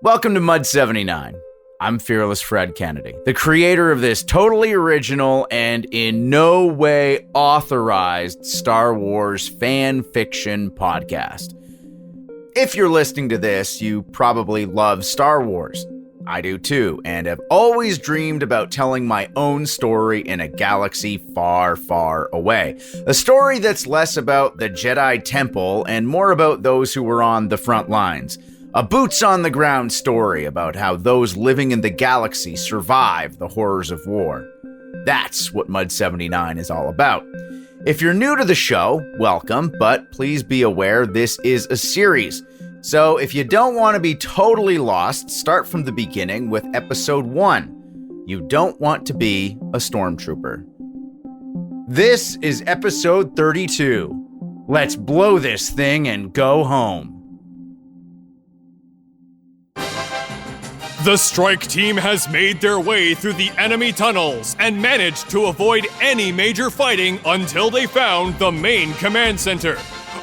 Welcome to Mud 79. I'm Fearless Fred Kennedy, the creator of this totally original and in no way authorized Star Wars fan fiction podcast. If you're listening to this, you probably love Star Wars. I do too, and have always dreamed about telling my own story in a galaxy far, far away. A story that's less about the Jedi Temple and more about those who were on the front lines. A boots-on-the-ground story about how those living in the galaxy survive the horrors of war. That's what Mud 79 is all about. If you're new to the show, welcome, but please be aware this is a series. So if you don't want to be totally lost, start from the beginning with episode 1. You don't want to be a stormtrooper. This is episode 32. Let's blow this thing and go home. The strike team has made their way through the enemy tunnels and managed to avoid any major fighting until they found the main command center.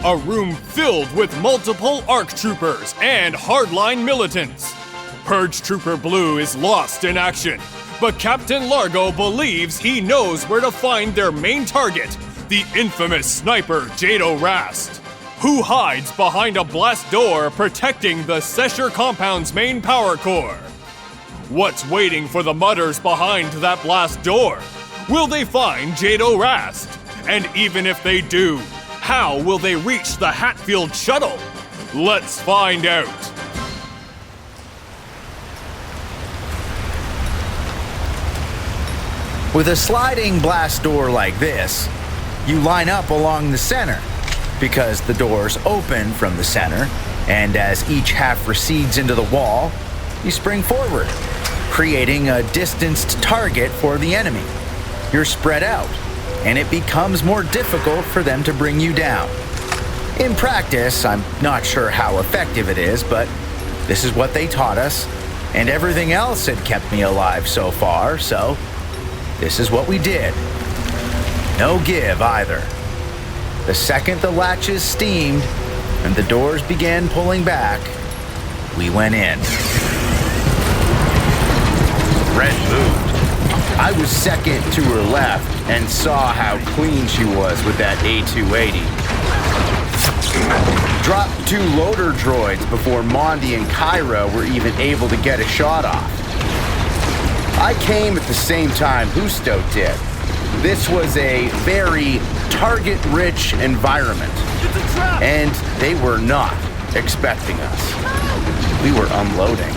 A room filled with multiple ARC troopers and hardline militants. Purge Trooper Blue is lost in action, but Captain Largo believes he knows where to find their main target, the infamous sniper Jado Raste, who hides behind a blast door protecting the Sesher compound's main power core. What's waiting for the mutters behind that blast door? Will they find Jado Raste? And even if they do, how will they reach the Hatfield shuttle? Let's find out. With a sliding blast door like this, you line up along the center, because the doors open from the center, and as each half recedes into the wall, you spring forward, creating a distanced target for the enemy. You're spread out, and it becomes more difficult for them to bring you down. In practice, I'm not sure how effective it is, but this is what they taught us, and everything else had kept me alive so far, so this is what we did. No give either. The second the latches steamed and the doors began pulling back, we went in. Red moved. I was second to her left and saw how clean she was with that A280. Dropped 2 loader droids before Mondi and Kyra were even able to get a shot off. I came at the same time Husto did. This was a very target-rich environment, and they were not expecting us. We were unloading.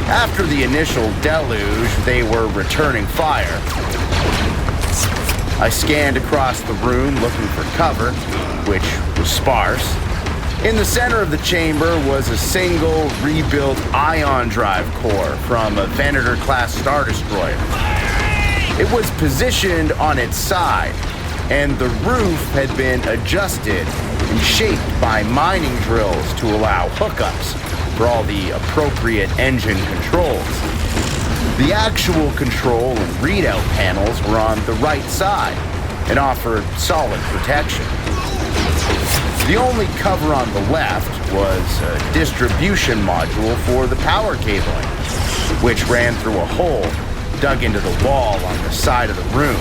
After the initial deluge, they were returning fire. I scanned across the room looking for cover, which was sparse. In the center of the chamber was a single rebuilt ion drive core from a Venator-class Star Destroyer. It was positioned on its side, and the roof had been adjusted and shaped by mining drills to allow hookups for all the appropriate engine controls. The actual control and readout panels were on the right side and offered solid protection. The only cover on the left was a distribution module for the power cabling, which ran through a hole dug into the wall on the side of the room,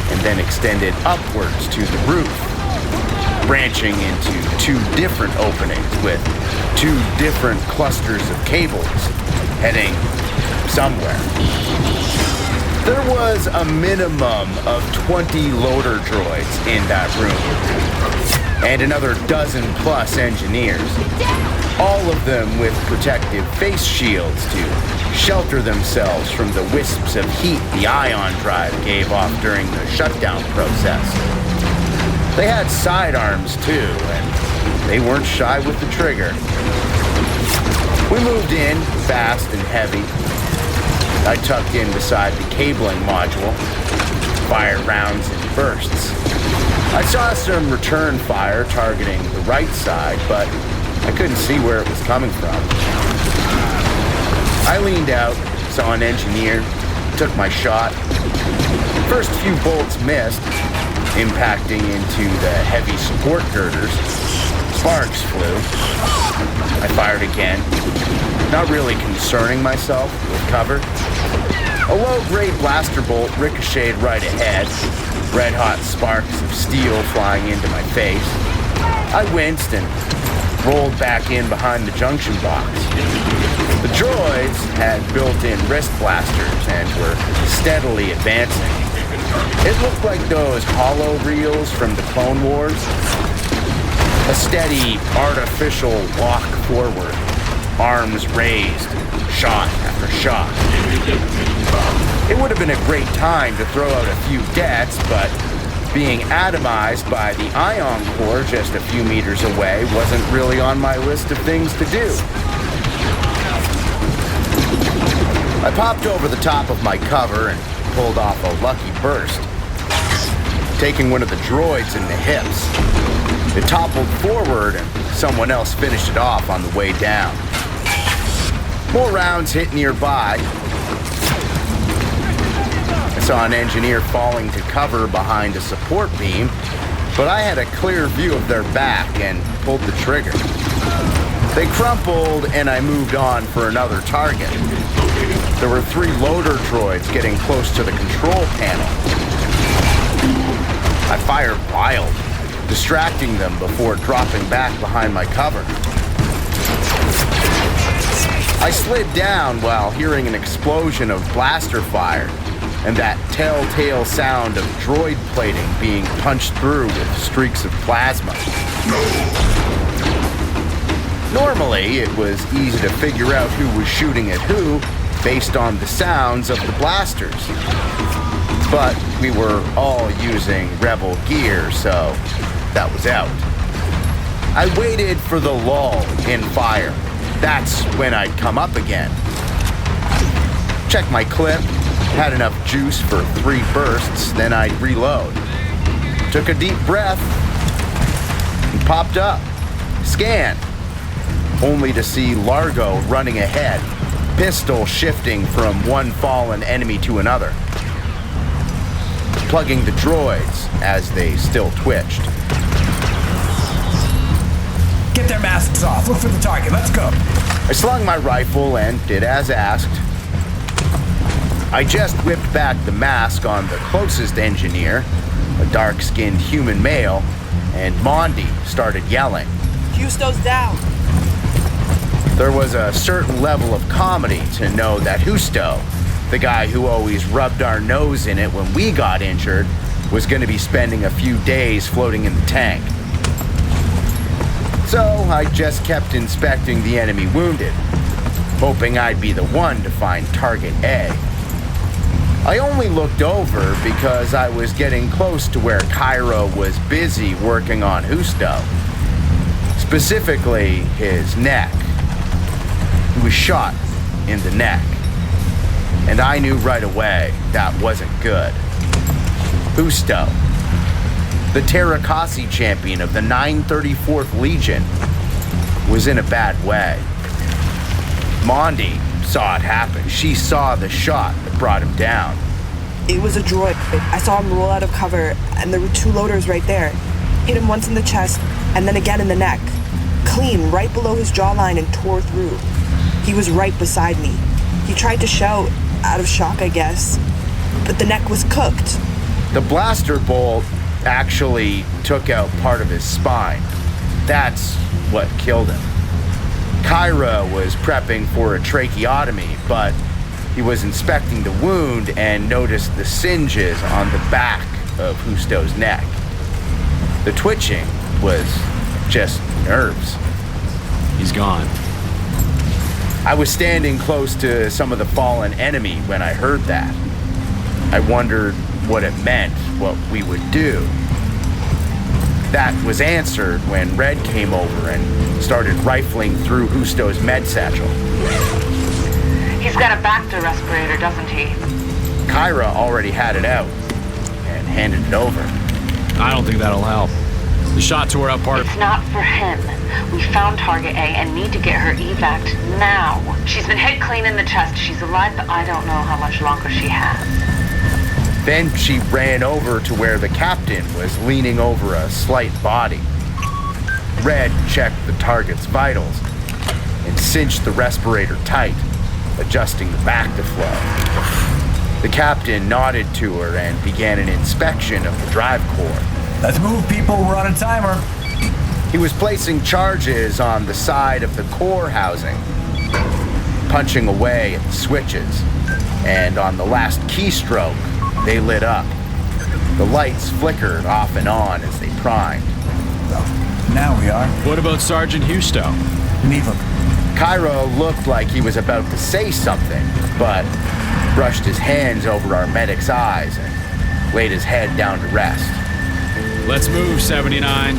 and then extended upwards to the roof, branching into 2 different openings with 2 different clusters of cables heading somewhere. There was a minimum of 20 loader droids in that room, and another dozen-plus engineers, all of them with protective face shields to shelter themselves from the wisps of heat the ion drive gave off during the shutdown process. They had sidearms too, and they weren't shy with the trigger. We moved in, fast and heavy. I tucked in beside the cabling module, fired rounds in bursts. I saw some return fire targeting the right side, but I couldn't see where it was coming from. I leaned out, saw an engineer, took my shot. First few bolts missed, impacting into the heavy support girders. Sparks flew. I fired again. not really concerning myself with cover. A low-grade blaster bolt ricocheted right ahead, red-hot sparks of steel flying into my face. I winced and rolled back in behind the junction box. The droids had built-in wrist blasters and were steadily advancing. It looked like those hollow reels from the Clone Wars. A steady, artificial walk forward, arms raised, shot after shot. It would have been a great time to throw out a few dets, but being atomized by the ion core just a few meters away wasn't really on my list of things to do. I popped over the top of my cover and pulled off a lucky burst, taking one of the droids in the hips. It toppled forward and someone else finished it off on the way down. More rounds hit nearby. I saw an engineer falling to cover behind a support beam, but I had a clear view of their back and pulled the trigger. They crumpled and I moved on for another target. There were 3 loader droids getting close to the control panel. I fired wild, distracting them before dropping back behind my cover. I slid down while hearing an explosion of blaster fire and that telltale sound of droid plating being punched through with streaks of plasma. Normally, it was easy to figure out who was shooting at who based on the sounds of the blasters. But we were all using Rebel gear, so that was out. I waited for the lull in fire. That's when I'd come up again. Checked my clip, had enough juice for 3 bursts, then I'd reload. Took a deep breath, and popped up. Scanned, only to see Largo running ahead, pistol shifting from one fallen enemy to another, plugging the droids as they still twitched. Get their masks off. Look for the target. Let's go. I slung my rifle and did as asked. I just whipped back the mask on the closest engineer, a dark-skinned human male, and Mondi started yelling. Husto's down. There was a certain level of comedy to know that Justo, the guy who always rubbed our nose in it when we got injured, was going to be spending a few days floating in the tank. So I just kept inspecting the enemy wounded, hoping I'd be the one to find target A. I only looked over because I was getting close to where Cairo was busy working on Justo, specifically his neck. He was shot in the neck, and I knew right away that wasn't good. Justo, the Terrakasi champion of the 934th Legion, was in a bad way. Mondi saw it happen. She saw the shot that brought him down. It was a droid. I saw him roll out of cover, and there were 2 loaders right there. Hit him once in the chest, and then again in the neck. Clean, right below his jawline, and tore through. He was right beside me. He tried to shout, out of shock, I guess, but the neck was cooked. The blaster bolt actually took out part of his spine. That's what killed him. Cairo was prepping for a tracheotomy, but he was inspecting the wound and noticed the singes on the back of Justo's neck. The twitching was just nerves. He's gone. I was standing close to some of the fallen enemy when I heard that. I wondered what it meant, what we would do. That was answered when Red came over and started rifling through Justo's med satchel. He's got a Bacta respirator, doesn't he? Kyra already had it out and handed it over. I don't think that'll help. The shot tore out part of... It's not for him. We found target A and need to get her evac'd now. She's been hit clean in the chest. She's alive, but I don't know how much longer she has. Then she ran over to where the captain was leaning over a slight body. Red checked the target's vitals. and cinched the respirator tight, adjusting the back to flow. The captain nodded to her and began an inspection of the drive core. Let's move, people. We're on a timer. He was placing charges on the side of the core housing, punching away at the switches, and on the last keystroke, they lit up. The lights flickered off and on as they primed. Well, now we are. What about Sergeant Husto? Leave him. Cairo looked like he was about to say something, but brushed his hands over our medic's eyes and laid his head down to rest. Let's move, 79.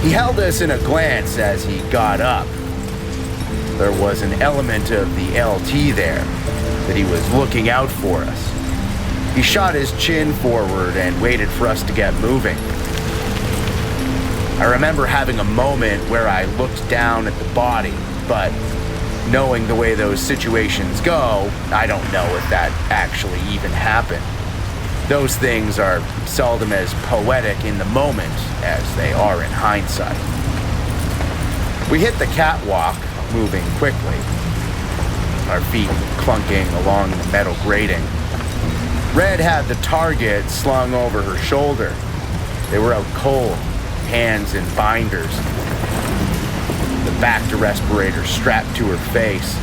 He held us in a glance as he got up. There was an element of the LT there, that he was looking out for us. He shot his chin forward and waited for us to get moving. I remember having a moment where I looked down at the body, but knowing the way those situations go, I don't know if that actually even happened. Those things are seldom as poetic in the moment as they are in hindsight. We hit the catwalk, moving quickly, our feet clunking along the metal grating. Red had the target slung over her shoulder. They were out cold, hands in binders. The back-to-respirator strapped to her face.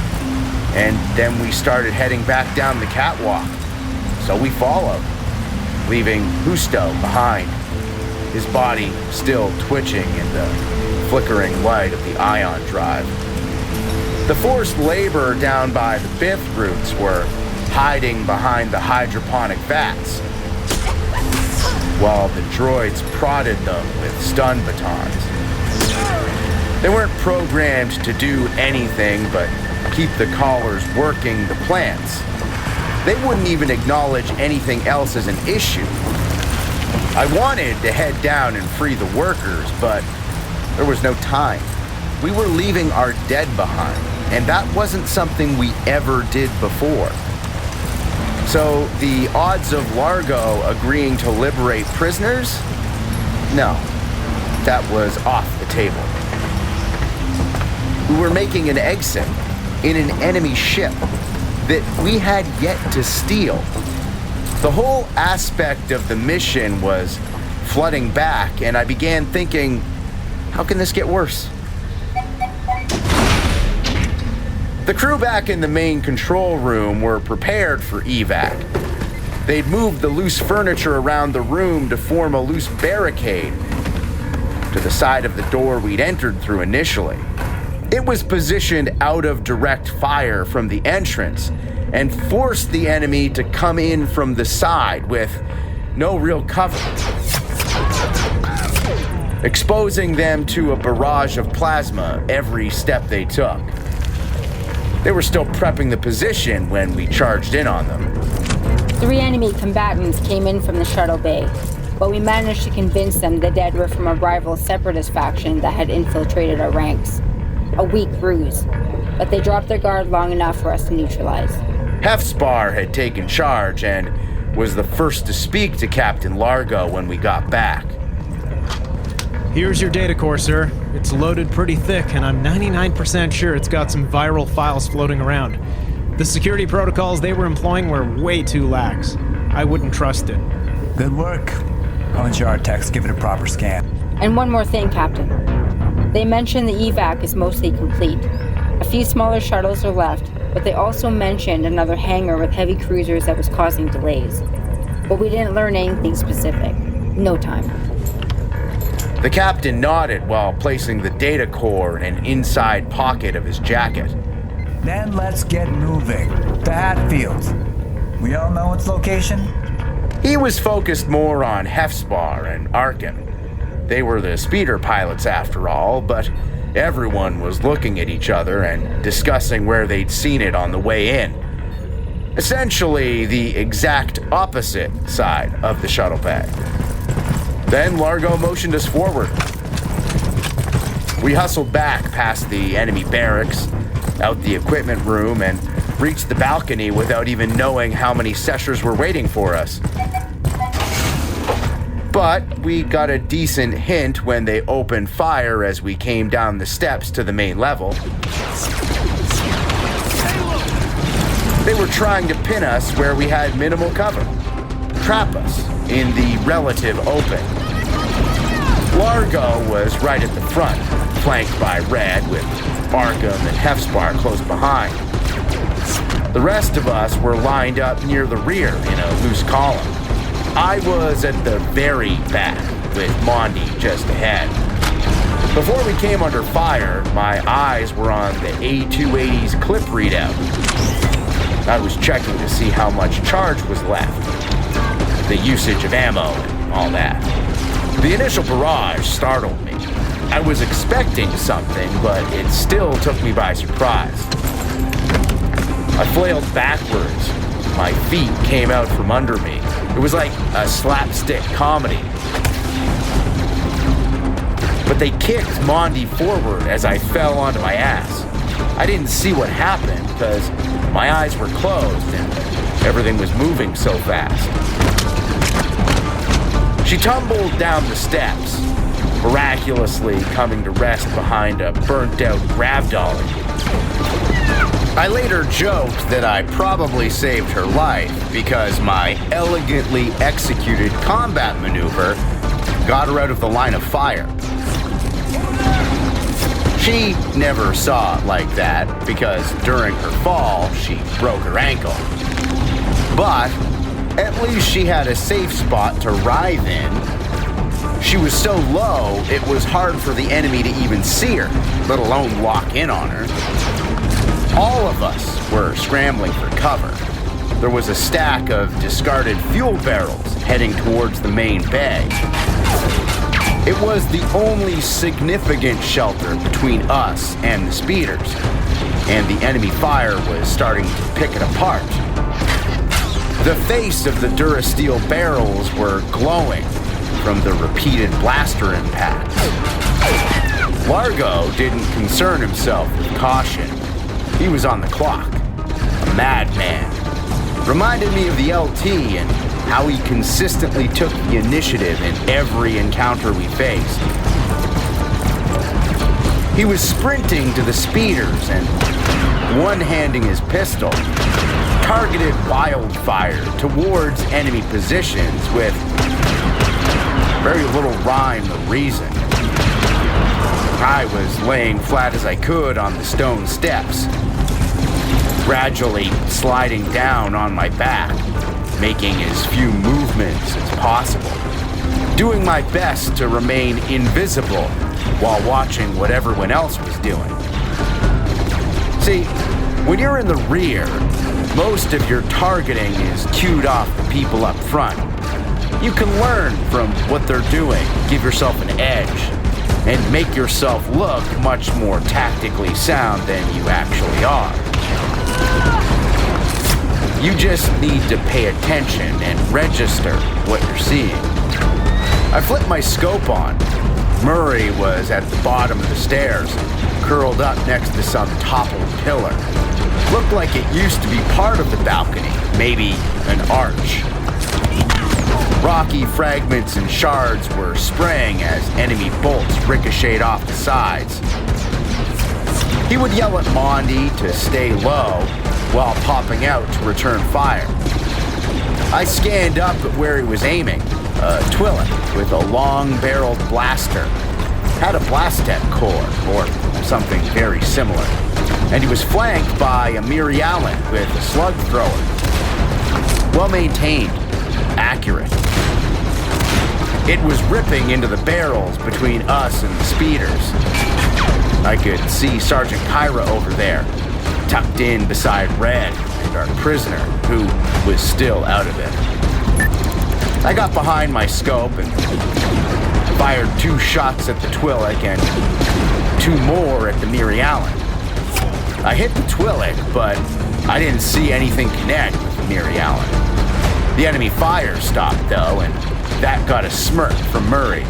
And then we started heading back down the catwalk. So we followed, leaving Husto behind, his body still twitching in the flickering light of the ion drive. The forced labor down by the Blith roots were hiding behind the hydroponic vats, while the droids prodded them with stun batons. They weren't programmed to do anything but keep the collars working the plants. They wouldn't even acknowledge anything else as an issue. I wanted to head down and free the workers, but there was no time. We were leaving our dead behind, and that wasn't something we ever did before. So the odds of Largo agreeing to liberate prisoners? No, that was off the table. We were making an exit in an enemy ship that we had yet to steal. The whole aspect of the mission was flooding back, and I began thinking, how can this get worse? The crew back in the main control room were prepared for evac. They'd moved the loose furniture around the room to form a loose barricade to the side of the door we'd entered through initially. It was positioned out of direct fire from the entrance and forced the enemy to come in from the side with no real cover, exposing them to a barrage of plasma every step they took. They were still prepping the position when we charged in on them. 3 enemy combatants came in from the shuttle bay, but we managed to convince them the dead were from a rival separatist faction that had infiltrated our ranks. A weak ruse, but they dropped their guard long enough for us to neutralize. Hefspar had taken charge and was the first to speak to Captain Largo when we got back. Here's your data core, sir. It's loaded pretty thick, and I'm 99% sure it's got some viral files floating around. The security protocols they were employing were way too lax. I wouldn't trust it. Good work. On jar text, give it a proper scan. And one more thing, Captain. They mentioned the evac is mostly complete. A few smaller shuttles are left, but they also mentioned another hangar with heavy cruisers that was causing delays. But we didn't learn anything specific. No time. The captain nodded while placing the data core in an inside pocket of his jacket. Then let's get moving. The Hatfield. We all know its location? He was focused more on Hefspar and Arkim. They were the speeder pilots after all, but everyone was looking at each other and discussing where they'd seen it on the way in. Essentially, the exact opposite side of the shuttle bay. Then Largo motioned us forward. We hustled back past the enemy barracks, out the equipment room, and reached the balcony without even knowing how many Seshers were waiting for us. But we got a decent hint when they opened fire as we came down the steps to the main level. They were trying to pin us where we had minimal cover, trap us in the relative open. Largo was right at the front, flanked by Red with Arkim and Hefspar close behind. The rest of us were lined up near the rear in a loose column. I was at the very back, with Mondi just ahead. Before we came under fire, my eyes were on the A280's clip readout. I was checking to see how much charge was left, the usage of ammo and all that. The initial barrage startled me. I was expecting something, but it still took me by surprise. I flailed backwards. My feet came out from under me. It was like a slapstick comedy. But they kicked Mondi forward as I fell onto my ass. I didn't see what happened because my eyes were closed and everything was moving so fast. She tumbled down the steps, miraculously coming to rest behind a burnt-out grab dolly. I later joked that I probably saved her life because my elegantly executed combat maneuver got her out of the line of fire. She never saw it like that because during her fall, she broke her ankle. But at least she had a safe spot to writhe in. She was so low, it was hard for the enemy to even see her, let alone lock in on her. All of us were scrambling for cover. There was a stack of discarded fuel barrels heading towards the main bay. It was the only significant shelter between us and the speeders, and the enemy fire was starting to pick it apart. The face of the Durasteel barrels were glowing from the repeated blaster impacts. Largo didn't concern himself with caution. He was on the clock, a madman. Reminded me of the LT and how he consistently took the initiative in every encounter we faced. He was sprinting to the speeders and one-handing his pistol, targeted wildfire towards enemy positions with very little rhyme or reason. I was laying flat as I could on the stone steps, gradually sliding down on my back, making as few movements as possible, doing my best to remain invisible while watching what everyone else was doing. See, when you're in the rear, most of your targeting is cued off the people up front. You can learn from what they're doing, give yourself an edge, and make yourself look much more tactically sound than you actually are. You just need to pay attention and register what you're seeing. I flipped my scope on. Murray was at the bottom of the stairs, curled up next to some toppled pillar. Looked like it used to be part of the balcony, maybe an arch. Rocky fragments and shards were spraying as enemy bolts ricocheted off the sides. He would yell at Mondi to stay low while popping out to return fire. I scanned up at where he was aiming, a Twi'lek with a long-barreled blaster. Had a Blastech core, or something very similar. And he was flanked by a Mirialan with a slug thrower. Well-maintained, accurate. It was ripping into the barrels between us and the speeders. I could see Sergeant Kyra over there, tucked in beside Red and our prisoner, who was still out of it. I got behind my scope and fired 2 shots at the Twi'lek and 2 more at the Mirialan. I hit the Twi'lek, but I didn't see anything connect with the Mirialan. The enemy fire stopped, though, and that got a smirk from Murray.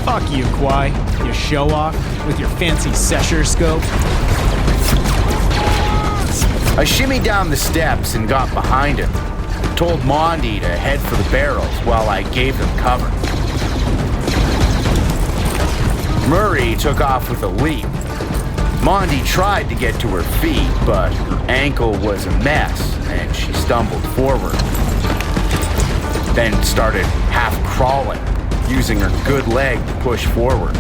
Fuck you, Kwai. You show-off with your fancy Sesher scope. I shimmied down the steps and got behind him. Told Mondi to head for the barrels while I gave them cover. Murray took off with a leap. Mondi tried to get to her feet, but her ankle was a mess and she stumbled forward. Then started half crawling, using her good leg to push forward.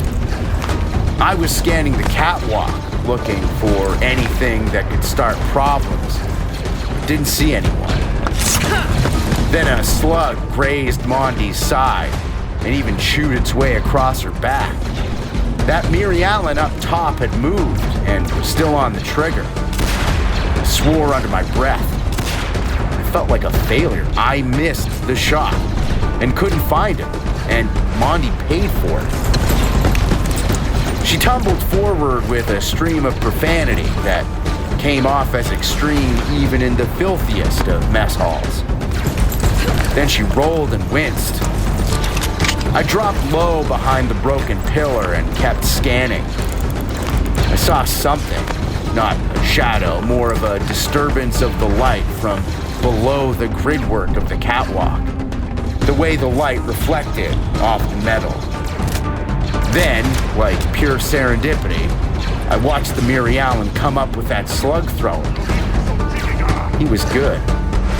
I was scanning the catwalk, looking for anything that could start problems. Didn't see anyone. Then a slug grazed Mondi's side and even chewed its way across her back. That Mary Allen up top had moved and was still on the trigger. I swore under my breath. I felt like a failure. I missed the shot and couldn't find it, and Mondi paid for it. She tumbled forward with a stream of profanity that came off as extreme even in the filthiest of mess halls. Then she rolled and winced. I dropped low behind the broken pillar and kept scanning. I saw something, not a shadow, more of a disturbance of the light from below the gridwork of the catwalk, the way the light reflected off the metal. Then, like pure serendipity, I watched the Mary Allen come up with that slug thrower. He was good,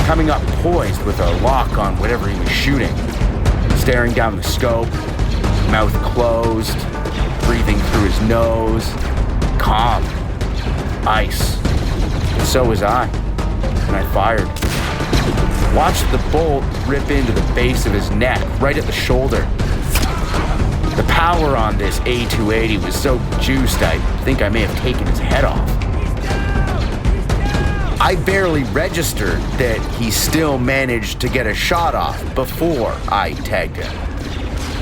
coming up poised with a lock on whatever he was shooting, staring down the scope, mouth closed, breathing through his nose, calm, ice. And so was I, and I fired. Watched the bolt rip into the base of his neck, right at the shoulder. The power on this A280 was so juiced, I think I may have taken his head off. I barely registered that he still managed to get a shot off before I tagged him.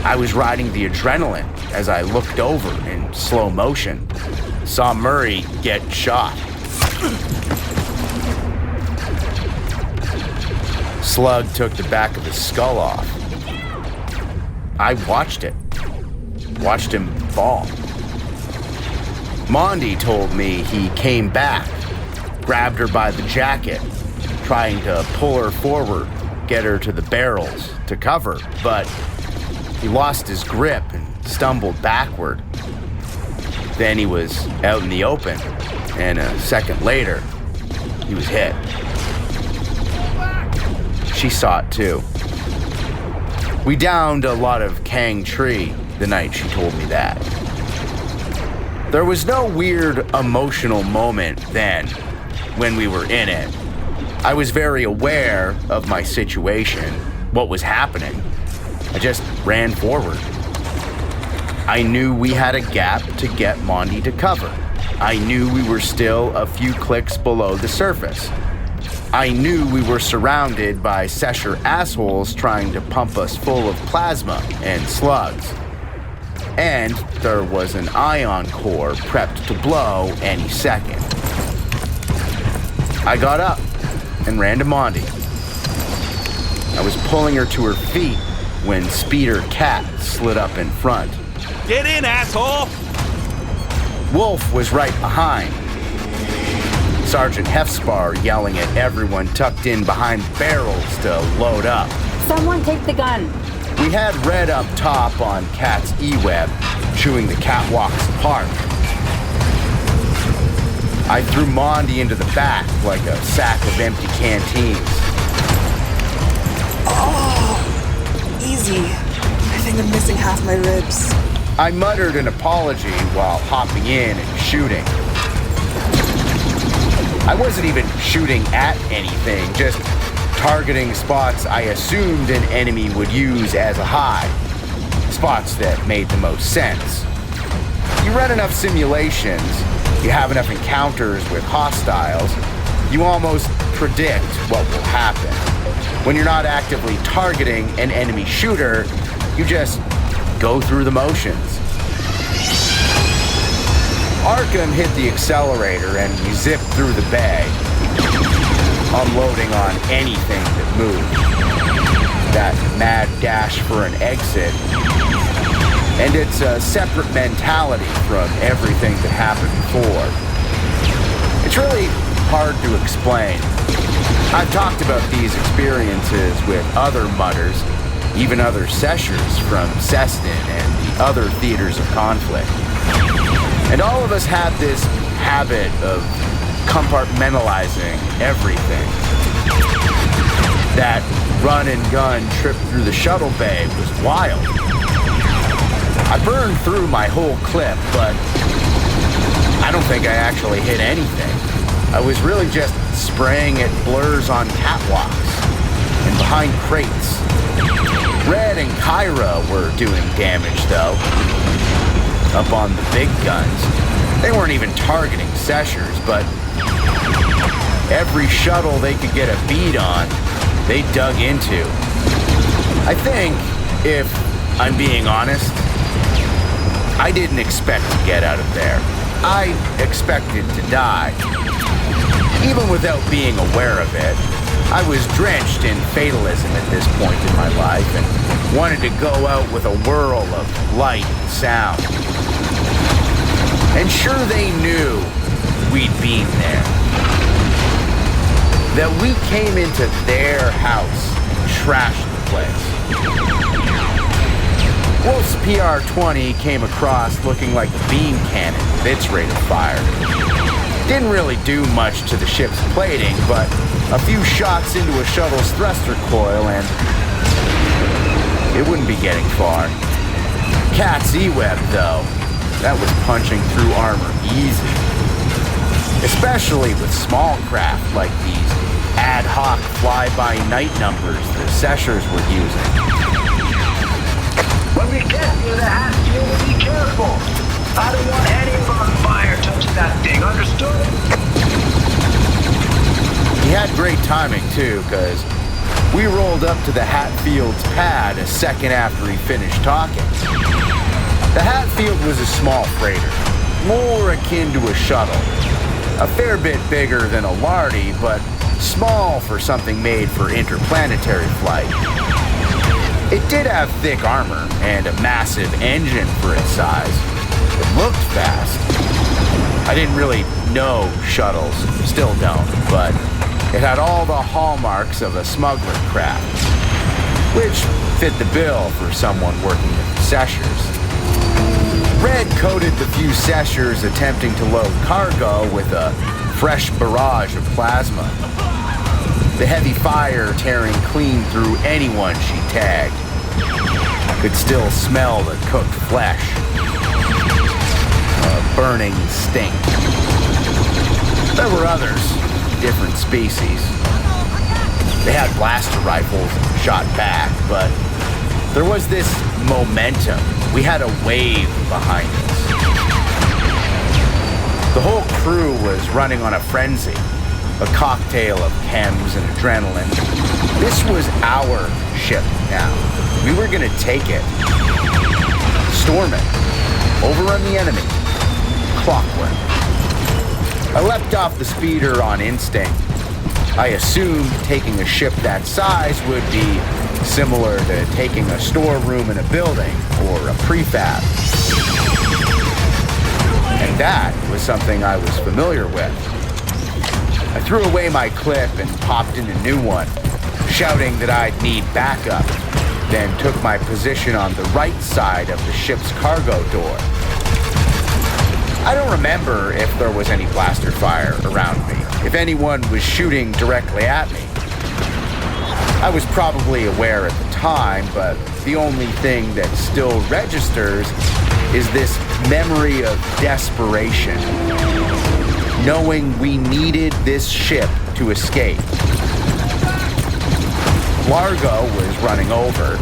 I was riding the adrenaline as I looked over in slow motion, saw Murray get shot. Slug took the back of his skull off. I watched it. Watched him fall. Mondi told me he came back, grabbed her by the jacket, trying to pull her forward, get her to the barrels to cover, but he lost his grip and stumbled backward. Then he was out in the open, and a second later, he was hit. She saw it too. We downed a lot of Kang tree the night she told me that. There was no weird emotional moment then when we were in it. I was very aware of my situation, what was happening. I just ran forward. I knew we had a gap to get Mondi to cover. I knew we were still a few clicks below the surface. I knew we were surrounded by Sesher assholes trying to pump us full of plasma and slugs. And there was an ion core prepped to blow any second. I got up and ran to Mondi. I was pulling her to her feet when Speeder Cat slid up in front. Get in, asshole! Wolf was right behind. Sergeant Hefspar yelling at everyone tucked in behind barrels to load up. Someone take the gun. We had Red up top on Cat's E-Web, chewing the catwalks apart. I threw Mondi into the back like a sack of empty canteens. Oh, easy. I think I'm missing half my ribs. I muttered an apology while hopping in and shooting. I wasn't even shooting at anything, just targeting spots I assumed an enemy would use as a hide. Spots that made the most sense. You run enough simulations, you have enough encounters with hostiles, you almost predict what will happen. When you're not actively targeting an enemy shooter, you just go through the motions. Arkim hit the accelerator and we zipped through the bay, unloading on anything that moved. That mad dash for an exit. And it's a separate mentality from everything that happened before. It's really hard to explain. I've talked about these experiences with other mutters, even other seshers from Ceston and the other theaters of conflict. And all of us have this habit of compartmentalizing everything. That run and gun trip through the shuttle bay was wild. I burned through my whole clip, but I don't think I actually hit anything. I was really just spraying at blurs on catwalks and behind crates. Red and Kyra were doing damage, though. Up on the big guns. They weren't even targeting Seshers, but every shuttle they could get a bead on, they dug into. I think, if I'm being honest, I didn't expect to get out of there. I expected to die. Even without being aware of it, I was drenched in fatalism at this point in my life and wanted to go out with a whirl of light and sound. And sure they knew we'd been there. That we came into their house and trashed the place. Wolf's PR-20 came across looking like a beam cannon with its rate of fire. Didn't really do much to the ship's plating, but a few shots into a shuttle's thruster coil and it wouldn't be getting far. Cat's E-Web, though, that was punching through armor easy. Especially with small craft like these ad hoc fly-by-night numbers the Seshers were using. When we get near the Hatfield, be careful. I don't want any of our fire touching that thing, understood? He had great timing, too, because we rolled up to the Hatfield's pad a second after he finished talking. The Hatfield was a small freighter, more akin to a shuttle. A fair bit bigger than a Lardy, but small for something made for interplanetary flight. It did have thick armor and a massive engine for its size. It looked fast. I didn't really know shuttles, still don't, but it had all the hallmarks of a smuggler craft, which fit the bill for someone working with the Seshers. Red coated the few Seshers attempting to load cargo with a fresh barrage of plasma. The heavy fire tearing clean through anyone she tagged. I could still smell the cooked flesh. A burning stink. There were others, different species. They had blaster rifles and shot back, but there was this momentum. We had a wave behind us. The whole crew was running on a frenzy, a cocktail of chems and adrenaline. This was our ship now. We were gonna take it. Storm it. Overrun the enemy. Clockwork. I leapt off the speeder on instinct. I assumed taking a ship that size would be similar to taking a storeroom in a building or a prefab. And that was something I was familiar with. I threw away my clip and popped in a new one, shouting that I'd need backup, then took my position on the right side of the ship's cargo door. I don't remember if there was any blaster fire around me, if anyone was shooting directly at me. I was probably aware at the time, but the only thing that still registers is this memory of desperation, knowing we needed this ship to escape. Largo was running over.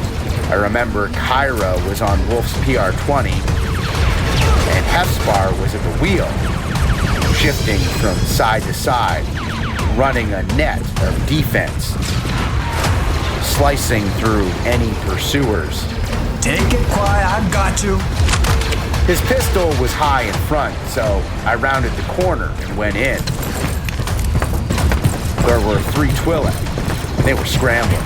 I remember Kyra was on Wolf's PR-20, and Hefspar was at the wheel, shifting from side to side, running a net of defense, slicing through any pursuers. Take it quiet, I've got you. His pistol was high in front, so I rounded the corner and went in. There were 3 Twi'lek, and they were scrambling.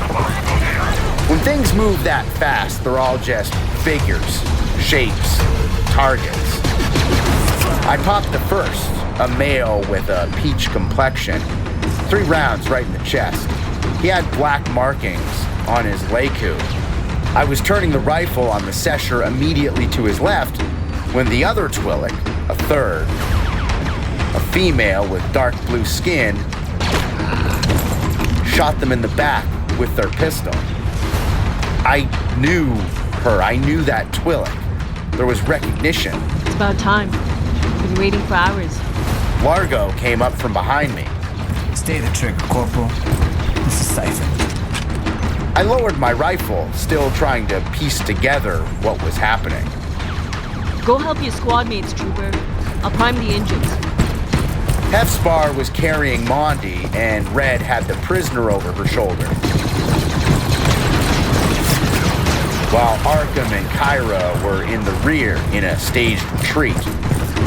When things move that fast, they're all just figures, shapes, targets. I popped the first, a male with a peach complexion. 3 rounds right in the chest. He had black markings on his Leiku. I was turning the rifle on the Sesher immediately to his left when the other Twi'lek, a third, a female with dark blue skin, shot them in the back with their pistol. I knew her. I knew that Twi'lek. There was recognition. It's about time. Been waiting for hours. Largo came up from behind me. Stay the trigger, Corporal. This is Siphon. I lowered my rifle, still trying to piece together what was happening. Go help your squad mates, Trooper. I'll prime the engines. Hefspar was carrying Mondi, and Red had the prisoner over her shoulder. While Arkim and Kyra were in the rear in a staged retreat,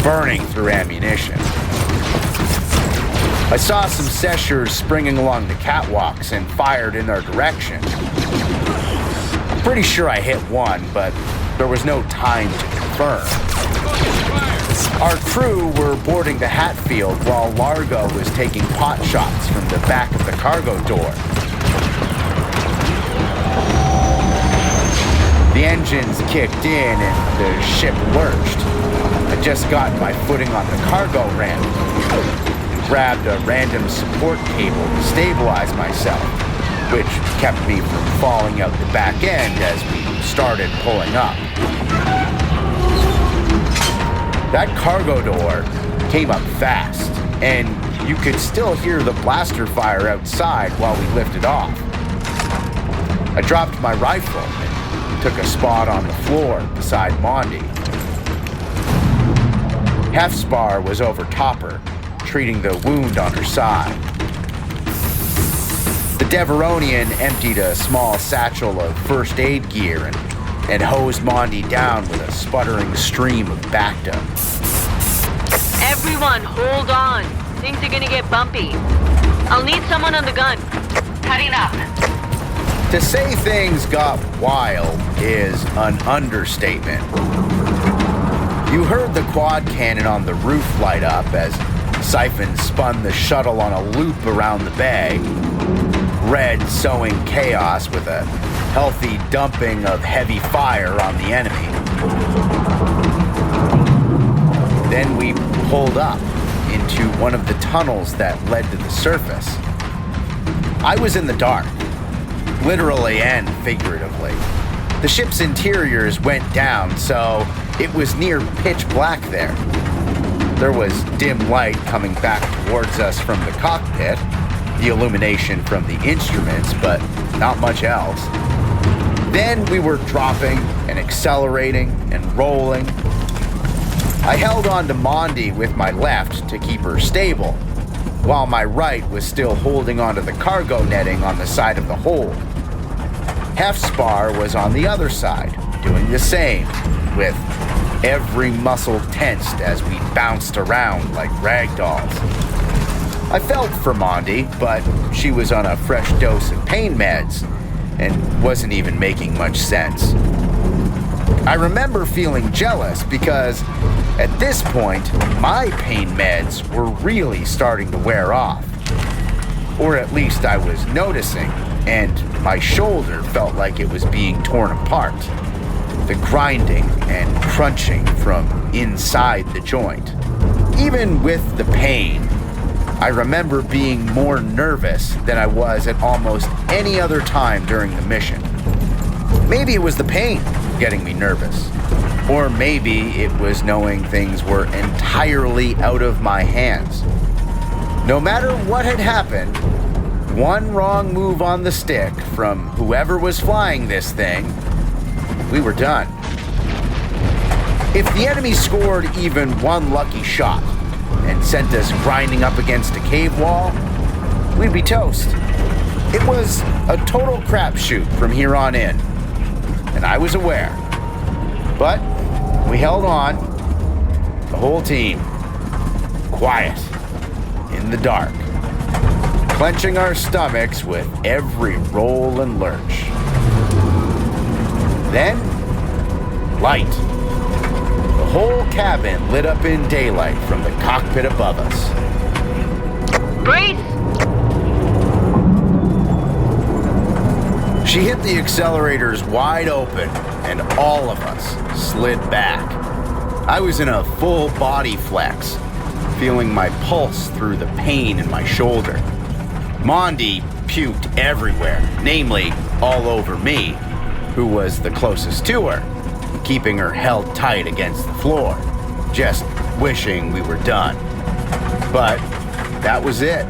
burning through ammunition. I saw some Seshers springing along the catwalks and fired in their direction. I'm pretty sure I hit one, but there was no time to confirm. Our crew were boarding the Hatfield while Largo was taking pot shots from the back of the cargo door. The engines kicked in and the ship lurched. I just got my footing on the cargo ramp. Grabbed a random support cable to stabilize myself, which kept me from falling out the back end as we started pulling up. That cargo door came up fast, and you could still hear the blaster fire outside while we lifted off. I dropped my rifle and took a spot on the floor beside Mondi. Hefspar was over top her, treating the wound on her side. The Deveronian emptied a small satchel of first aid gear and hosed Mondi down with a sputtering stream of Bacta. Everyone, hold on. Things are gonna get bumpy. I'll need someone on the gun. Heading up. To say things got wild is an understatement. You heard the quad cannon on the roof light up as Siphon spun the shuttle on a loop around the bay, Red sowing chaos with a healthy dumping of heavy fire on the enemy. Then we pulled up into one of the tunnels that led to the surface. I was in the dark, literally and figuratively. The ship's interiors went down, so it was near pitch black there. There was dim light coming back towards us from the cockpit, the illumination from the instruments, but not much else. Then we were dropping and accelerating and rolling. I held on to Mondi with my left to keep her stable, while my right was still holding onto the cargo netting on the side of the hold. Hefspar was on the other side, doing the same, with every muscle tensed as we bounced around like rag dolls. I felt for Mondi, but she was on a fresh dose of pain meds and wasn't even making much sense. I remember feeling jealous because at this point, my pain meds were really starting to wear off. Or at least I was noticing, and my shoulder felt like it was being torn apart. The grinding and crunching from inside the joint. Even with the pain, I remember being more nervous than I was at almost any other time during the mission. Maybe it was the pain getting me nervous. Or maybe it was knowing things were entirely out of my hands. No matter what had happened, one wrong move on the stick from whoever was flying this thing, we were done. If the enemy scored even one lucky shot and sent us grinding up against a cave wall, we'd be toast. It was a total crapshoot from here on in, and I was aware. But we held on, the whole team, quiet, in the dark, clenching our stomachs with every roll and lurch. Then, light. The whole cabin lit up in daylight from the cockpit above us. Brace! She hit the accelerators wide open, and all of us slid back. I was in a full body flex, feeling my pulse through the pain in my shoulder. Mondi puked everywhere, namely all over me, who was the closest to her, keeping her held tight against the floor, just wishing we were done. But that was it.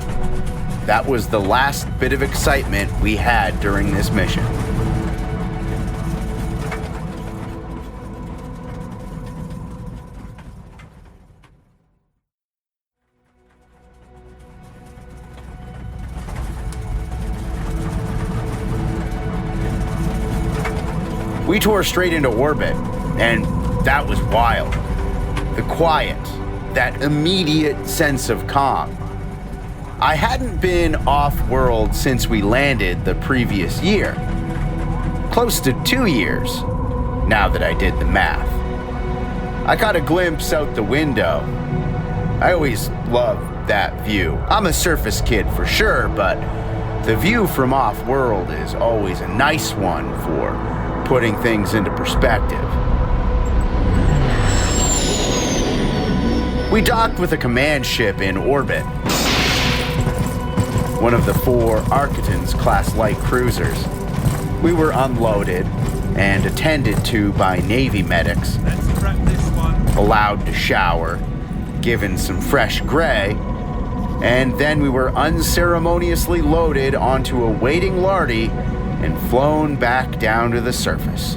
That was the last bit of excitement we had during this mission. We tore straight into orbit, and that was wild. The quiet, that immediate sense of calm. I hadn't been off-world since we landed the previous year. Close to 2 years, now that I did the math. I caught a glimpse out the window. I always loved that view. I'm a surface kid for sure, but the view from off-world is always a nice one for putting things into perspective. We docked with a command ship in orbit. One of the 4 Architons-class light cruisers. We were unloaded and attended to by Navy medics, allowed to shower, given some fresh gray, and then we were unceremoniously loaded onto a waiting Lardy and flown back down to the surface.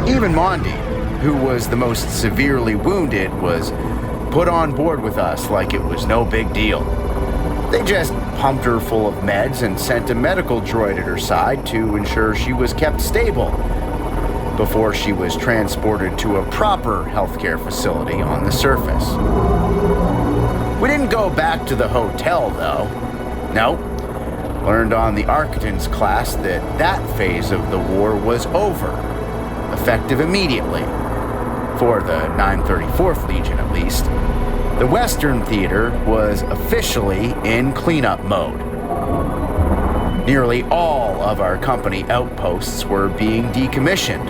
Even Mondi, who was the most severely wounded, was put on board with us like it was no big deal. They just pumped her full of meds and sent a medical droid at her side to ensure she was kept stable before she was transported to a proper healthcare facility on the surface. We didn't go back to the hotel, though. Nope. Learned on the Architons class that phase of the war was over, effective immediately, for the 934th Legion at least. The Western Theater was officially in cleanup mode. Nearly all of our company outposts were being decommissioned.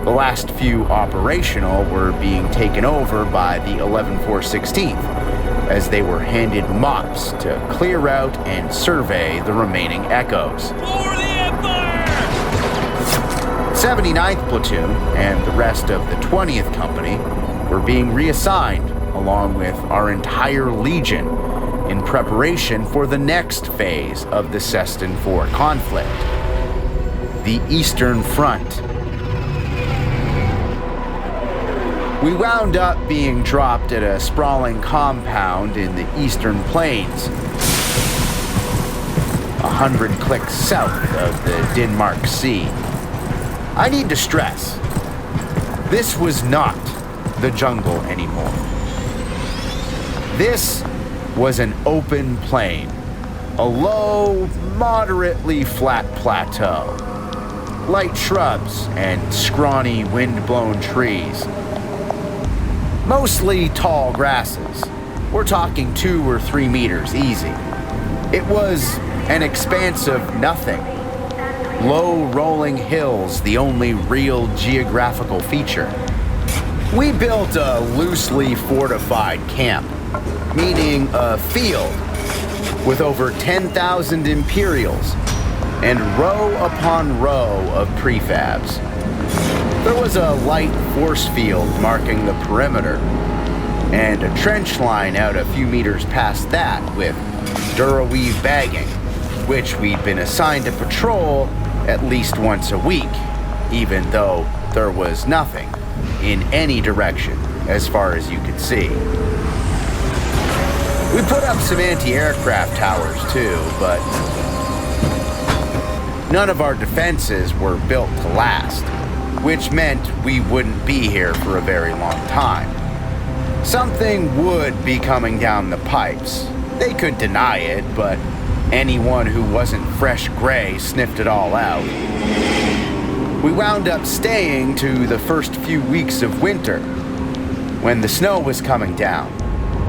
The last few operational were being taken over by the 11416th, as they were handed mops to clear out and survey the remaining echoes. For the Empire! 79th Platoon and the rest of the 20th Company were being reassigned along with our entire Legion in preparation for the next phase of the Ceston 4 conflict, the Eastern Front. We wound up being dropped at a sprawling compound in the Eastern Plains, 100 clicks south of the Denmark Sea. I need to stress, this was not the jungle anymore. This was an open plain, a low, moderately flat plateau, light shrubs and scrawny wind-blown trees. Mostly tall grasses. We're talking 2 or 3 meters easy. It was an expanse of nothing. Low rolling hills, the only real geographical feature. We built a loosely fortified camp, meaning a field with over 10,000 Imperials and row upon row of prefabs. There was a light force field marking the perimeter, and a trench line out a few meters past that with Duraweave bagging, which we'd been assigned to patrol at least once a week, even though there was nothing in any direction as far as you could see. We put up some anti-aircraft towers too, but none of our defenses were built to last, which meant we wouldn't be here for a very long time. Something would be coming down the pipes. They could deny it, but anyone who wasn't fresh gray sniffed it all out. We wound up staying to the first few weeks of winter, when the snow was coming down,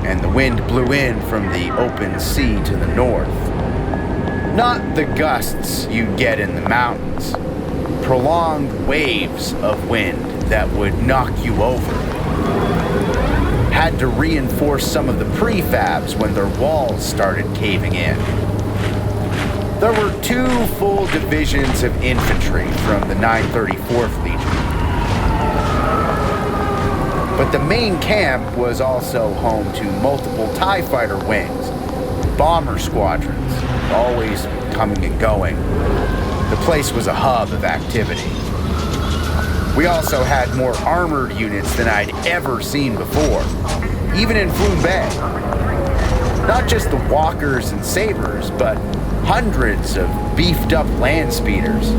and the wind blew in from the open sea to the north. Not the gusts you'd get in the mountains. Prolonged waves of wind that would knock you over. had to reinforce some of the prefabs when their walls started caving in. There were 2 full divisions of infantry from the 934th Legion. But the main camp was also home to multiple TIE fighter wings, bomber squadrons, always coming and going. The place was a hub of activity. We also had more armored units than I'd ever seen before, even in Flume Bay. Not just the walkers and sabers, but hundreds of beefed up land speeders.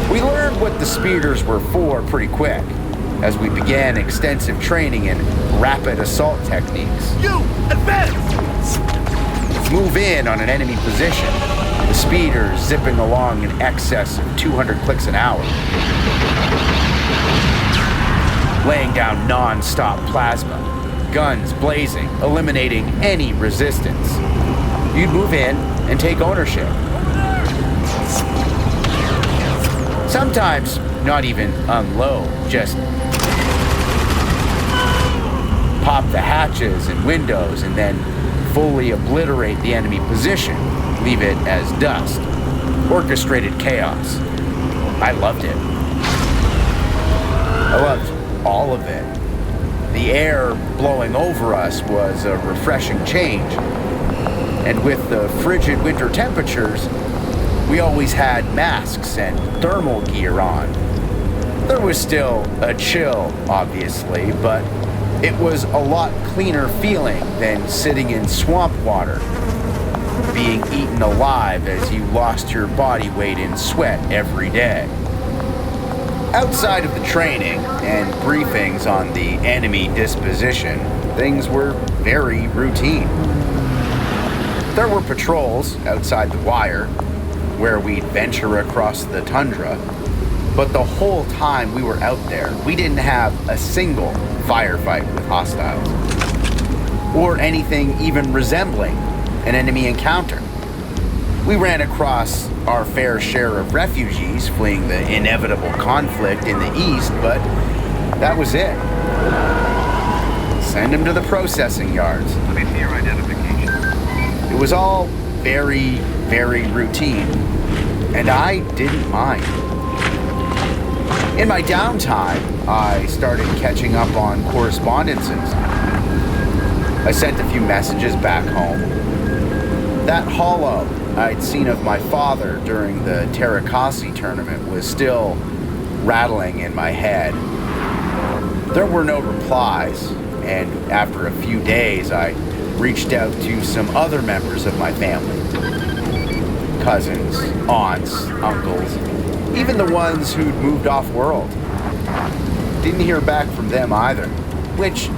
We learned what the speeders were for pretty quick, as we began extensive training in rapid assault techniques. You, advance! Move in on an enemy position, the speeders zipping along in excess of 200 clicks an hour. Laying down non-stop plasma, guns blazing, eliminating any resistance. You'd move in and take ownership. Sometimes not even unload, just pop the hatches and windows and then fully obliterate the enemy position, leave it as dust. Orchestrated chaos. I loved it. I loved all of it. The air blowing over us was a refreshing change. And with the frigid winter temperatures, we always had masks and thermal gear on. There was still a chill, obviously, but it was a lot cleaner feeling than sitting in swamp water, being eaten alive as you lost your body weight in sweat every day. Outside of the training and briefings on the enemy disposition, things were very routine. There were patrols outside the wire, where we'd venture across the tundra, but the whole time we were out there, we didn't have a single firefight with hostiles, or anything even resembling an enemy encounter. We ran across our fair share of refugees fleeing the inevitable conflict in the east, but that was it. Send them to the processing yards. Let me see your identification. It was all very, very routine, and I didn't mind. In my downtime, I started catching up on correspondences. I sent a few messages back home. That holo I'd seen of my father during the Terrakasi tournament was still rattling in my head. There were no replies, and after a few days, I reached out to some other members of my family. Cousins, aunts, uncles, even the ones who'd moved off-world. Didn't hear back from them either, which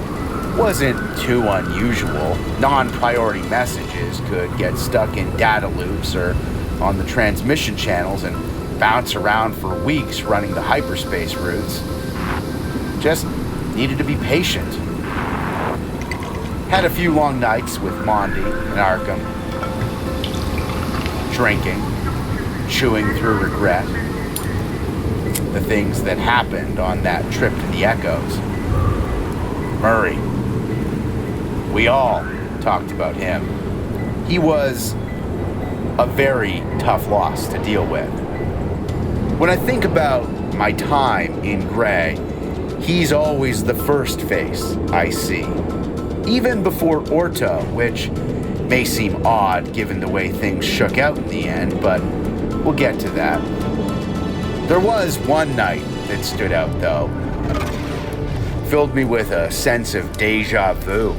wasn't too unusual. Non-priority messages could get stuck in data loops or on the transmission channels and bounce around for weeks running the hyperspace routes. Just needed to be patient. Had a few long nights with Mondi and Arkim. Drinking, chewing through regret. The things that happened on that trip to the Echoes. Murray. We all talked about him. He was a very tough loss to deal with. When I think about my time in Gray, he's always the first face I see. Even before Orto, which may seem odd given the way things shook out in the end, but we'll get to that. There was one night that stood out, though. Filled me with a sense of deja vu.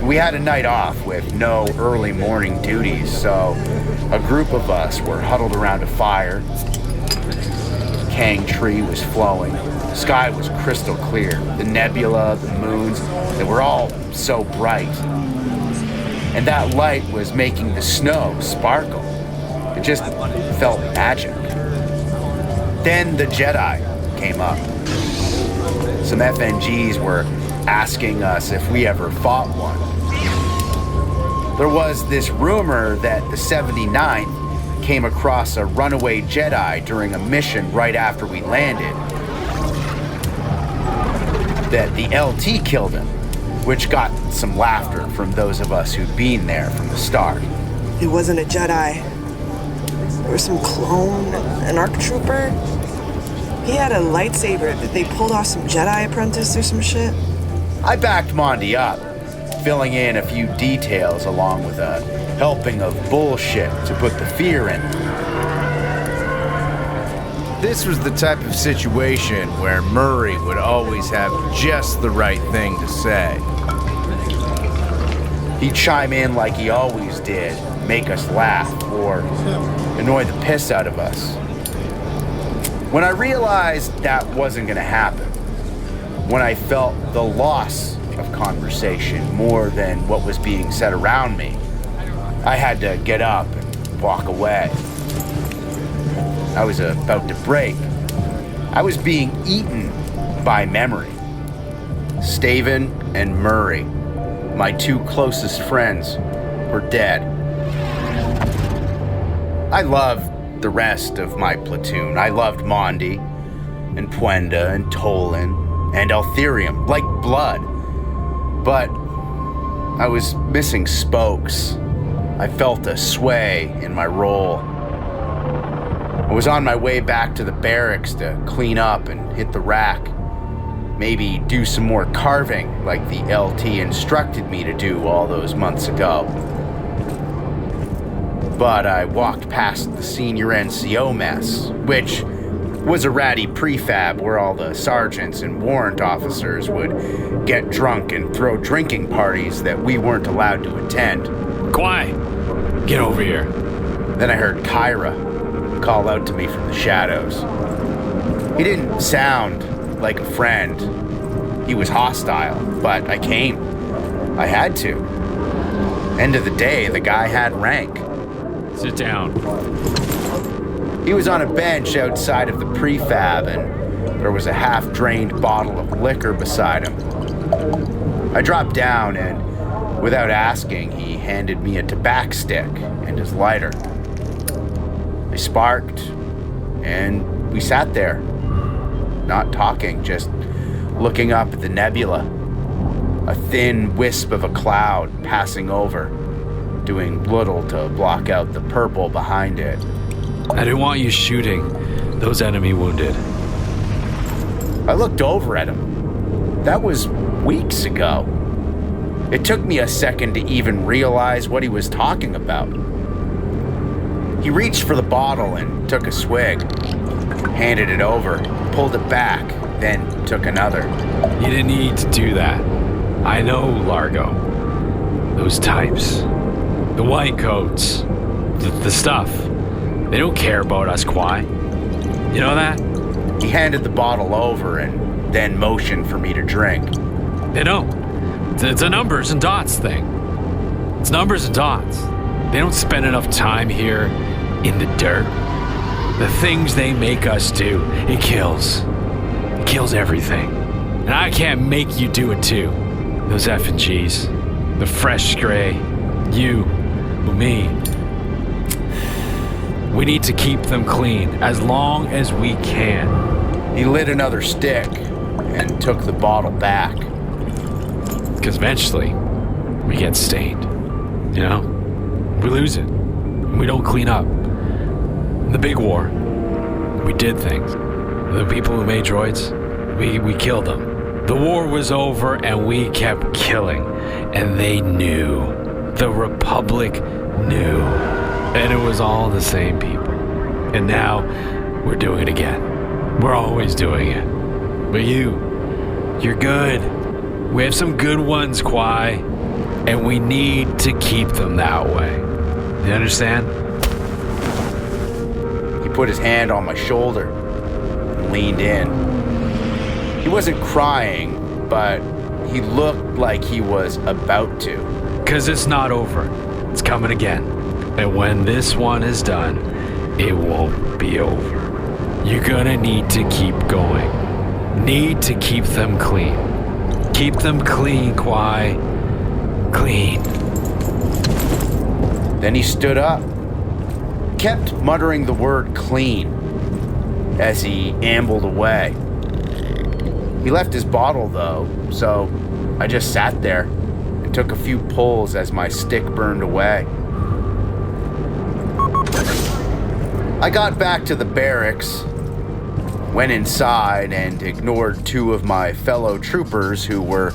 We had a night off with no early morning duties, so a group of us were huddled around a fire. Kang tree was flowing. The sky was crystal clear. The nebula, the moons, they were all so bright. And that light was making the snow sparkle. It just felt magic. Then the Jedi came up. Some FNGs were asking us if we ever fought one. There was this rumor that the 79th came across a runaway Jedi during a mission right after we landed. that the LT killed him, which got some laughter from those of us who'd been there from the start. It wasn't a Jedi. There was some clone, an ARC trooper. He had a lightsaber that they pulled off some Jedi apprentice or some shit. I backed Mondi up, filling in a few details along with a helping of bullshit to put the fear in. This was the type of situation where Murray would always have just the right thing to say. He'd chime in like he always did, make us laugh or annoy the piss out of us. When I realized that wasn't gonna happen, when I felt the loss of conversation more than what was being said around me, I had to get up and walk away. I was about to break. I was being eaten by memory. Staven and Murray, my two closest friends, were dead. I loved the rest of my platoon. I loved Mondi and Puenda and Tolan and Eltherium like blood. But I was missing spokes. I felt a sway in my role. I was on my way back to the barracks to clean up and hit the rack. Maybe do some more carving like the LT instructed me to do all those months ago. But I walked past the senior NCO mess, which was a ratty prefab where all the sergeants and warrant officers would get drunk and throw drinking parties that we weren't allowed to attend. Quiet! Get over here. Then I heard Kyra call out to me from the shadows. He didn't sound like a friend. He was hostile, but I came. I had to. End of the day, the guy had rank. Sit down. He was on a bench outside of the prefab, and there was a half-drained bottle of liquor beside him. I dropped down, and without asking, he handed me a tobacco stick and his lighter. I sparked, and we sat there, not talking, just looking up at the nebula. A thin wisp of a cloud passing over, doing little to block out the purple behind it. I didn't want you shooting those enemy wounded. I looked over at him. That was weeks ago. It took me a second to even realize what he was talking about. He reached for the bottle and took a swig, handed it over, pulled it back, then took another. You didn't need to do that. I know Largo. Those types. The white coats. The stuff. They don't care about us, Kwai. You know that? He handed the bottle over and then motioned for me to drink. They don't. It's a numbers and dots thing. It's numbers and dots. They don't spend enough time here in the dirt. The things they make us do, it kills. It kills everything. And I can't make you do it too. Those F&Gs. The fresh gray. You. Me. We need to keep them clean as long as we can. He lit another stick and took the bottle back. Because eventually, we get stained. You know? We lose it. We don't clean up. In the big war, we did things. The people who made droids, we killed them. The war was over and we kept killing. And they knew. The Republic knew. And it was all the same people. And now, we're doing it again. We're always doing it. But you're good. We have some good ones, Kwai. And we need to keep them that way. You understand? He put his hand on my shoulder and leaned in. He wasn't crying, but he looked like he was about to. 'Cause it's not over. It's coming again. And when this one is done, it won't be over. You're gonna need to keep going. Need to keep them clean. Keep them clean, Kwai. Clean. Then he stood up, kept muttering the word clean as he ambled away. He left his bottle though, so I just sat there and took a few pulls as my stick burned away. I got back to the barracks, went inside and ignored two of my fellow troopers who were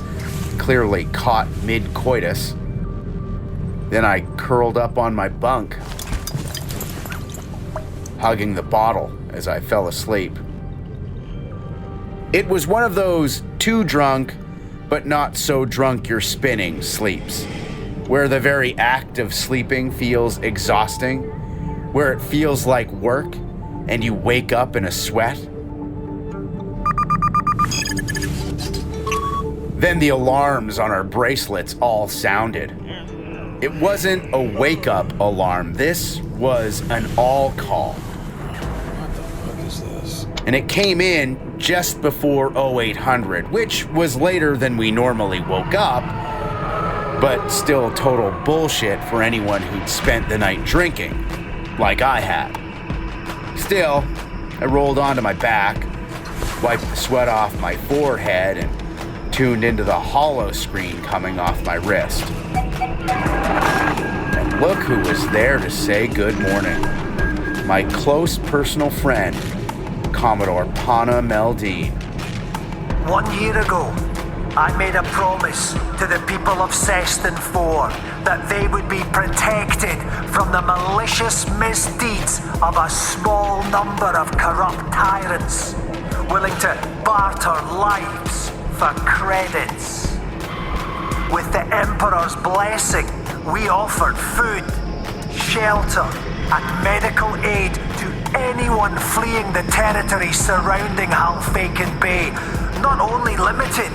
clearly caught mid-coitus. Then I curled up on my bunk, hugging the bottle as I fell asleep. It was one of those too drunk, but not so drunk you're spinning sleeps, where the very act of sleeping feels exhausting, where it feels like work and you wake up in a sweat. Then the alarms on our bracelets all sounded. It wasn't a wake-up alarm. This was an all call. What the fuck is this? And it came in just before 0800, which was later than we normally woke up, but still total bullshit for anyone who'd spent the night drinking, like I had. Still, I rolled onto my back, wiped the sweat off my forehead, and tuned into the hollow screen coming off my wrist. And look who was there to say good morning. My close personal friend, Commodore Meldeen. 1 year ago, I made a promise to the people of Seston 4 that they would be protected from the malicious misdeeds of a small number of corrupt tyrants, willing to barter lives for credits. With the Emperor's blessing, we offered food, shelter, and medical aid to anyone fleeing the territory surrounding Halfaken Bay, not only limited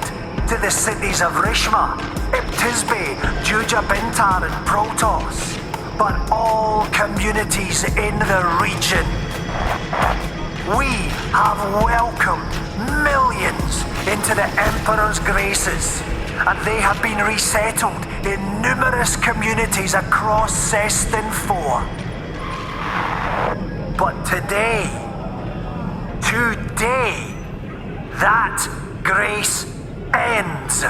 to the cities of Rishma, Ibtisbe, Jujabintar, and Protoss, but all communities in the region. We have welcomed millions into the Emperor's graces, and they have been resettled in numerous communities across Seston 4. But today, that grace ends.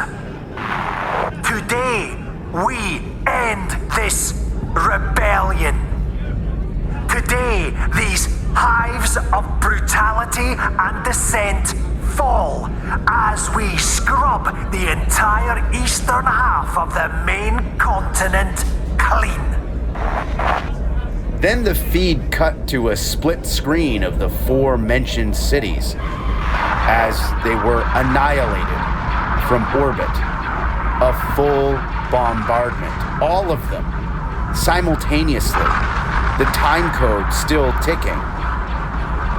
Today, we end this rebellion. Today, these hives of brutality and dissent fall as we scrub the entire eastern half of the main continent clean. Then the feed cut to a split screen of the four-mentioned cities as they were annihilated from orbit. A full bombardment, all of them, simultaneously, the time code still ticking.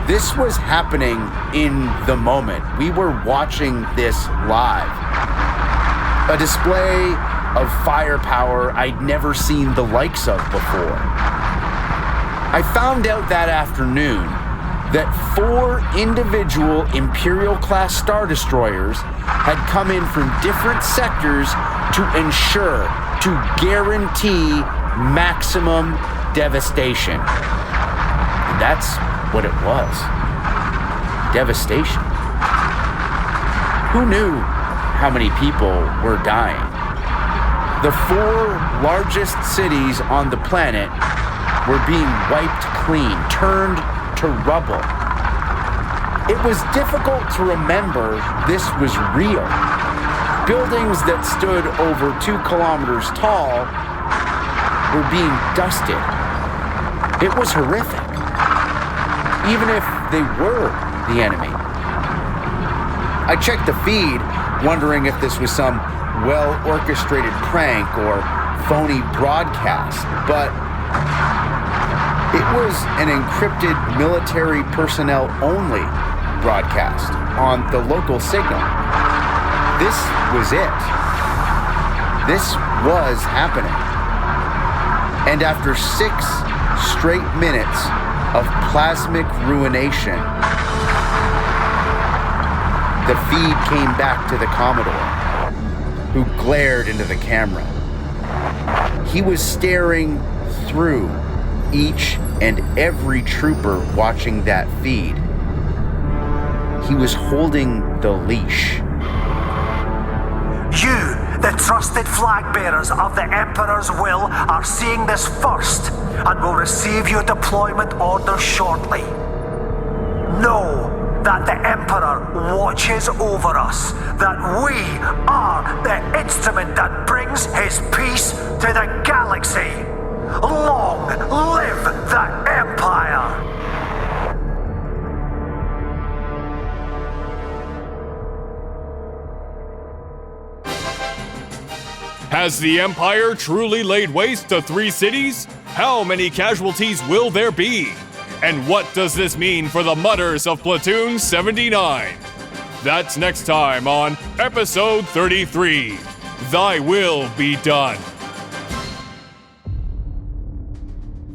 This was happening in the moment. We were watching this live. A display of firepower I'd never seen the likes of before. I found out that afternoon that 4 individual Imperial-class Star Destroyers had come in from different sectors to guarantee maximum devastation. And that's what it was. Devastation. Who knew how many people were dying? The 4 largest cities on the planet were being wiped clean, turned to rubble. It was difficult to remember this was real. Buildings that stood over 2 kilometers tall were being dusted. It was horrific, even if they were the enemy. I checked the feed, wondering if this was some well-orchestrated prank or phony broadcast, but it was an encrypted military personnel only broadcast on the local signal. This was it. This was happening. And after 6 straight minutes of plasmic ruination, the feed came back to the Commodore, who glared into the camera. He was staring through each and every trooper watching that feed. he was holding the leash. You, the trusted flag bearers of the Emperor's will, are seeing this first and will receive your deployment orders shortly. Know that the Emperor watches over us, that we are the instrument that brings his peace to the galaxy. Long live the Empire! Has the Empire truly laid waste to 3 cities? How many casualties will there be? And what does this mean for the mutters of Platoon 79? That's next time on Episode 33, Thy Will Be Done.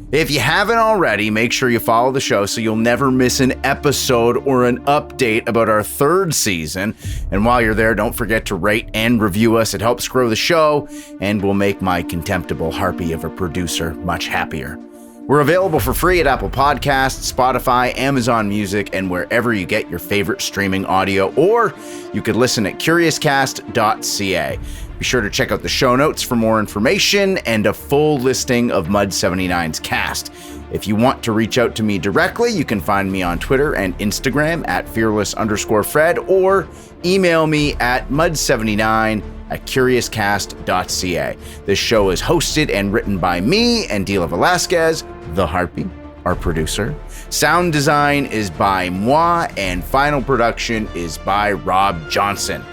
If you haven't already, make sure you follow the show so you'll never miss an episode or an update about our 3rd season. And while you're there, don't forget to rate and review us. It helps grow the show and will make my contemptible harpy of a producer much happier. We're available for free at Apple Podcasts, Spotify, Amazon Music, and wherever you get your favorite streaming audio, or you could listen at curiouscast.ca. Be sure to check out the show notes for more information and a full listing of Mud 79's cast. If you want to reach out to me directly, you can find me on Twitter and Instagram at fearless_Fred, or email me at mud79@curiouscast.ca. This show is hosted and written by me and Dila Velazquez, the Harpy, our producer. Sound design is by moi, and final production is by Rob Johnson.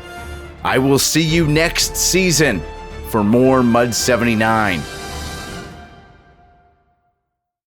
I will see you next season for more Mud 79.